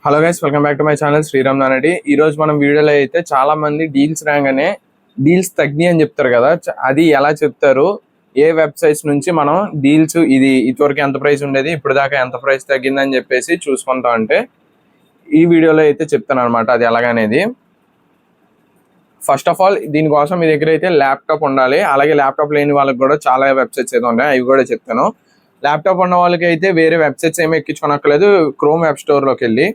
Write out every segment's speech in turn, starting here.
Hello guys, welcome back to my channel Sriram నానడి. ఈ రోజు మనం వీడియోలో అయితే చాలా మంది డీల్స్ రాగానే డీల్స్ తగ్గి అని చెప్తారు కదా, అది ఎలా చెప్తారు, ఏ వెబ్సైట్స్ నుంచి మనం డీల్స్ ఇది ఇదివరకు ఎంత ప్రైస్ ఉండేది ఇప్పుడు దాకా ఎంత ప్రైస్ తగ్గిందని చెప్పేసి చూసుకుంటాం అంటే ఈ వీడియోలో అయితే చెప్తాను అనమాట. అది ఎలాగనేది ఫస్ట్ ఆఫ్ ఆల్ దీనికోసం మీ దగ్గర అయితే ల్యాప్టాప్ ఉండాలి. అలాగే ల్యాప్టాప్ లేని వాళ్ళకి కూడా చాలా వెబ్సైట్స్ అయితే ఉన్నాయి, అవి కూడా చెప్తాను. ల్యాప్టాప్ ఉన్న వాళ్ళకి అయితే వేరే వెబ్సైట్స్ ఏమి ఎక్కించుకోనక్కర్లేదు. క్రోమ్ యాప్ స్టోర్లోకి వెళ్ళి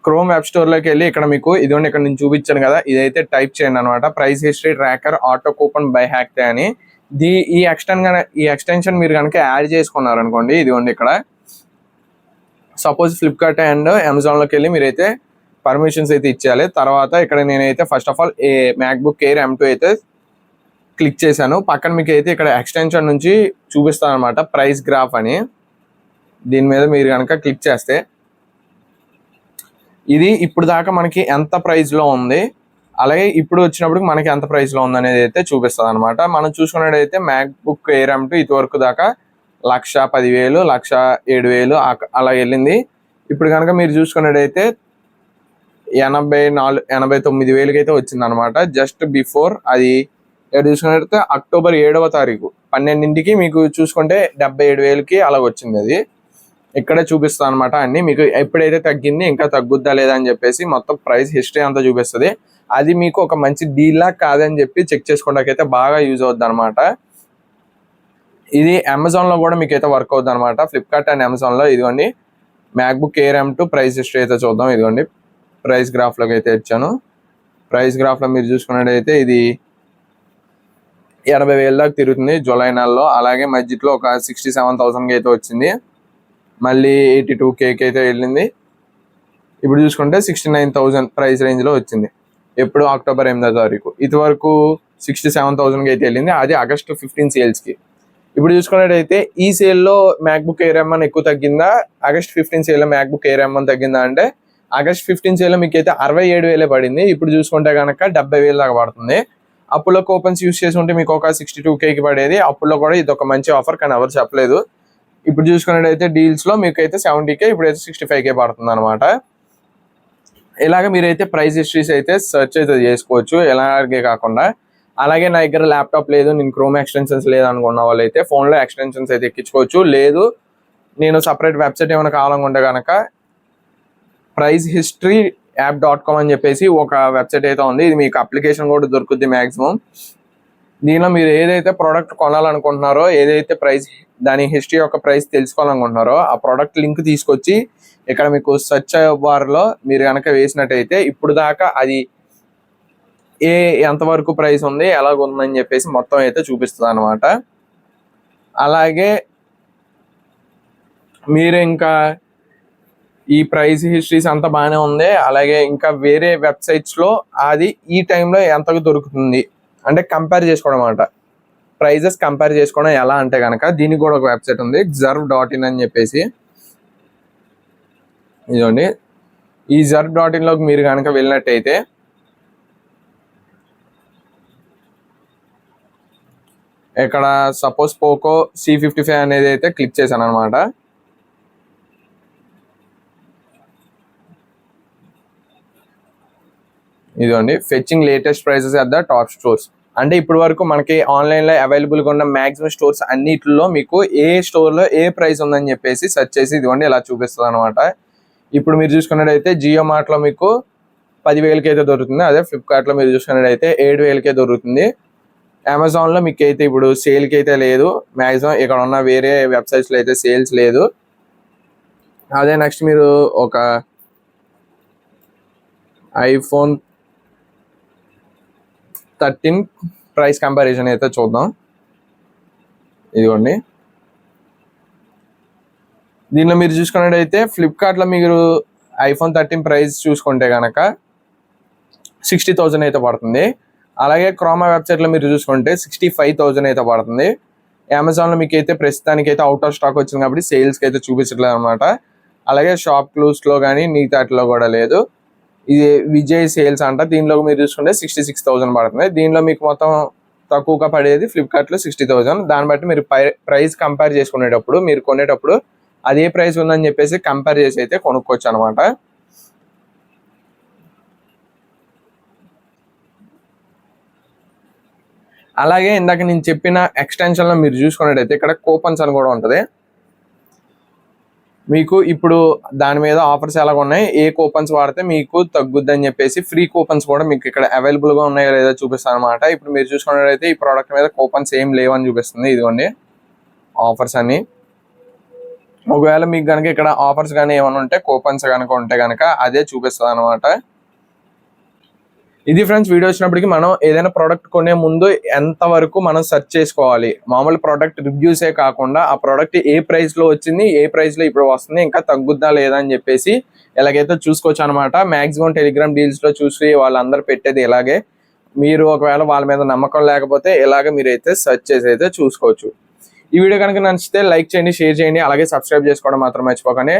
క్రోమ్ యాప్ స్టోర్లోకి వెళ్ళి ఇక్కడ మీకు ఇదిగోండి, ఇక్కడ నేను చూపించాను కదా, ఇదైతే టైప్ చేయండి అనమాట. Price history tracker auto coupon by హ్యాక్తే అని. ఈ ఎక్స్టెన్షన్ మీరు కనుక యాడ్ చేసుకున్నారు అనుకోండి, ఇదిగోండి ఇక్కడ సపోజ్ ఫ్లిప్కార్ట్ అండ్ అమెజాన్లోకి వెళ్ళి మీరైతే పర్మిషన్స్ అయితే ఇచ్చేయాలి. తర్వాత ఇక్కడ నేనైతే first of all MacBook air M2 అయితే క్లిక్ చేశాను. పక్కన మీకు అయితే ఇక్కడ ఎక్స్టెన్షన్ నుంచి చూపిస్తాను అనమాట, ప్రైస్ గ్రాఫ్ అని. దీని మీద మీరు కనుక క్లిక్ చేస్తే ఇది ఇప్పుడు దాకా మనకి ఎంత ప్రైస్లో ఉంది, అలాగే ఇప్పుడు వచ్చినప్పుడు మనకి ఎంత ప్రైస్లో ఉంది అనేది అయితే చూపిస్తుంది అనమాట. మనం చూసుకున్నట్టయితే మ్యాక్బుక్ ఎయిర్ M2 ఇదివరకు దాకా 1,10,000, 1,07,000 అలా వెళ్ళింది. ఇప్పుడు కనుక మీరు చూసుకున్నట్టయితే 89,000 అయితే వచ్చింది అనమాట. జస్ట్ బిఫోర్ అది చూసుకున్నట్టయితే అక్టోబర్ 7వ తారీఖు 12ంటికి మీకు చూసుకుంటే 77,000కి అలా వచ్చింది. అది ఇక్కడే చూపిస్తాను అనమాట అన్ని. మీకు ఎప్పుడైతే తగ్గింది ఇంకా తగ్గుద్దా లేదా అని చెప్పేసి మొత్తం ప్రైస్ హిస్టరీ అంతా చూపిస్తుంది. అది మీకు ఒక మంచి డీల్లా కాదని చెప్పి చెక్ చేసుకోవడానికైతే బాగా యూజ్ అవుద్ది అనమాట. ఇది అమెజాన్లో కూడా మీకు అయితే వర్క్ అవుద్ది అనమాట. ఫ్లిప్కార్ట్ అండ్ అమెజాన్లో ఇదిగోండి MacBook air M2 price history అయితే చూద్దాం. ఇదిగోండి ప్రైస్ గ్రాఫ్లోకి అయితే ఇచ్చాను. ప్రైస్ గ్రాఫ్లో మీరు చూసుకున్నట్టయితే ఇది 80,000 దాకా తిరుగుతుంది జూలై నెలలో. అలాగే మధ్యలో ఒక 67,000కి అయితే వచ్చింది. మళ్ళీ 82Kకి అయితే వెళ్ళింది. ఇప్పుడు చూసుకుంటే 69,000 ప్రైస్ రేంజ్లో వచ్చింది. ఎప్పుడు అక్టోబర్ 8వ తారీఖు. ఇదివరకు 67,000కి అయితే వెళ్ళింది. అది ఆగస్ట్ 15 సేల్స్కి. ఇప్పుడు చూసుకున్నట్టయితే ఈ సేల్లో మ్యాక్బుక్ ఎయిర్ M1 ఎక్కువ తగ్గిందా, ఆగస్ట్ 15 సేల్లో మ్యాక్బుక్ ఎయిర్ M1 తగ్గిందా అంటే ఆగస్ట్ 15 సేల్లో మీకు అయితే 67,000 పడింది. ఇప్పుడు చూసుకుంటే కనుక 70,000 దాకా పడుతుంది. అప్పుల్లో కూపన్స్ యూస్ చేసి ఉంటే మీకు ఒక 62Kకి పడేది. అప్పుల్లో కూడా ఇది ఒక మంచి ఆఫర్, కానీ ఎవరు చెప్పలేదు. ఇప్పుడు చూసుకున్నట్టయితే డీల్స్లో మీకు అయితే 70K, ఇప్పుడైతే 65K పడుతుంది అనమాట. ఇలాగ మీరైతే ప్రైస్ హిస్టరీస్ అయితే సెర్చ్ అయితే చేసుకోవచ్చు, ఎలాగే కాకుండా. అలాగే నా దగ్గర ల్యాప్టాప్ లేదు, నేను క్రోమ్ ఎక్స్టెన్షన్స్ లేదు అనుకున్న వాళ్ళు అయితే ఫోన్లో ఎక్స్టెన్షన్స్ అయితే ఎక్కించుకోవచ్చు. లేదు నేను సపరేట్ వెబ్సైట్ ఏమైనా కావాలనుకుంటే కనుక ప్రైస్ హిస్టరీ యాప్.com అని చెప్పేసి ఒక వెబ్సైట్ అయితే ఉంది. ఇది మీకు అప్లికేషన్ కూడా దొరుకుద్ది మ్యాక్సిమం. దీనిలో మీరు ఏదైతే ప్రోడక్ట్ కొనాలనుకుంటున్నారో, ఏదైతే ప్రైస్ దాని హిస్టరీ యొక్క ప్రైస్ తెలుసుకోవాలనుకుంటున్నారో ఆ ప్రోడక్ట్ లింక్ తీసుకొచ్చి ఇక్కడ మీకు సెర్చ్ బార్లో మీరు కనుక వేసినట్టయితే ఇప్పుడు దాకా అది ఎంతవరకు ప్రైస్ ఉంది, ఎలాగుందని చెప్పేసి మొత్తం అయితే చూపిస్తుంది అనమాట. అలాగే మీరు ఇంకా ఈ ప్రైస్ హిస్టరీస్ అంతా బాగానే ఉంది. అలాగే ఇంకా వేరే వెబ్సైట్స్లో అది ఈ టైంలో ఎంతకు దొరుకుతుంది అంటే కంపేర్ చేసుకోవడం అనమాట. ప్రైజెస్ కంపేర్ చేసుకోవడం ఎలా అంటే కనుక దీనికి కూడా ఒక వెబ్సైట్ ఉంది, xerve.in అని చెప్పేసి. ఇదిగోండి ఈ xerve.inలోకి మీరు కనుక వెళ్ళినట్టయితే ఇక్కడ సపోజ్ పోకో C55 అనేది అయితే క్లిక్ చేశాను అనమాట. ఇదిగోండి fetching latest prices at the top stores. అంటే ఇప్పటి వరకు మనకి ఆన్లైన్లో అవైలబుల్గా ఉన్న మ్యాక్సిమం స్టోర్స్ అన్నిటిలో మీకు ఏ స్టోర్లో ఏ ప్రైస్ ఉందని చెప్పేసి సెర్చ్ చేసి ఇదిగోండి ఇలా చూపిస్తుంది అనమాట. ఇప్పుడు మీరు చూసుకున్నట్టయితే జియో మార్ట్లో మీకు 10,000కి అయితే దొరుకుతుంది. అదే ఫ్లిప్కార్ట్లో మీరు చూసుకున్నట్టయితే 7,000కే దొరుకుతుంది. అమెజాన్లో మీకు అయితే ఇప్పుడు సేల్కి అయితే లేదు, మ్యాక్సిమం ఇక్కడ ఉన్న వేరే వెబ్సైట్స్లో అయితే సేల్స్ లేదు. అదే నెక్స్ట్ మీరు ఒక iPhone 13 ప్రైస్ కంపారిజన్ అయితే చూద్దాం. ఇదిగోండి దీనిలో మీరు చూసుకున్నట్టయితే ఫ్లిప్కార్ట్లో మీరు iPhone 13 ప్రైస్ చూసుకుంటే కనుక 60,000 అయితే పడుతుంది. అలాగే క్రోమా వెబ్సైట్లో మీరు చూసుకుంటే 65,000 అయితే పడుతుంది. అమెజాన్లో మీకు అయితే ప్రస్తుతానికి అయితే అవుట్ ఆఫ్ స్టాక్ వచ్చింది కాబట్టి సేల్స్కి అయితే చూపించట్లేదు అనమాట. అలాగే షాప్ క్లూస్లో కానీ నీతాటిలో కూడా లేదు. ఇది విజయ్ సేల్స్ అంట, దీనిలో మీరు చూసుకుంటే 66,000 పడుతుంది. దీనిలో మీకు మొత్తం తక్కువగా పడేది ఫ్లిప్కార్ట్లో 60,000. దాన్ని బట్టి మీరు ప్రైస్ కంపేర్ చేసుకునేటప్పుడు మీరు కొనేటప్పుడు అదే ప్రైస్ ఉందని చెప్పేసి కంపేర్ చేసి అయితే కొనుక్కోవచ్చు అనమాట. అలాగే ఇందాక నేను చెప్పిన ఎక్స్టెన్షన్లో మీరు చూసుకున్నట్టయితే ఇక్కడ కూపన్స్ అని కూడా ఉంటుంది. మీకు ఇప్పుడు దాని మీద ఆఫర్స్ ఎలాగ ఉన్నాయి, ఏ కూపన్స్ వాడితే మీకు తగ్గుద్ది అని చెప్పేసి ఫ్రీ కూపన్స్ కూడా మీకు ఇక్కడ అవైలబుల్గా ఉన్నాయో లేదో చూపిస్తాను అనమాట. ఇప్పుడు మీరు చూసుకున్నట్టయితే ఈ ప్రోడక్ట్ మీద కూపన్స్ ఏం లేవని చూపిస్తుంది. ఇదిగోండి ఆఫర్స్ అని. ఒకవేళ మీకు కనుక ఇక్కడ ఆఫర్స్ కానీ ఏమైనా ఉంటే కూపన్స్ కనుక ఉంటే కనుక అదే చూపిస్తుంది అనమాట. ఇది ఫ్రెండ్స్ వీడియో వచ్చినప్పటికీ మనం ఏదైనా ప్రోడక్ట్ కొనే ముందు ఎంతవరకు మనం సెర్చ్ చేసుకోవాలి. మామూలు ప్రోడక్ట్ రివ్యూసే కాకుండా ఆ ప్రోడక్ట్ ఏ ప్రైస్లో వచ్చింది, ఏ ప్రైస్లో ఇప్పుడు వస్తుంది, ఇంకా తగ్గుద్దా లేదా అని చెప్పేసి ఎలాగైతే చూసుకోవచ్చు అనమాట. మ్యాక్సిమం టెలిగ్రామ్ డీల్స్లో చూసి వాళ్ళందరూ పెట్టేది ఇలాగే. మీరు ఒకవేళ వాళ్ళ మీద నమ్మకం లేకపోతే ఇలాగ మీరైతే సెర్చ్ చేసి అయితే చూసుకోవచ్చు. ఈ వీడియో కనుక నచ్చితే లైక్ చేయండి, షేర్ చేయండి, అలాగే సబ్స్క్రైబ్ చేసుకోవడం మాత్రం మర్చిపోకండి.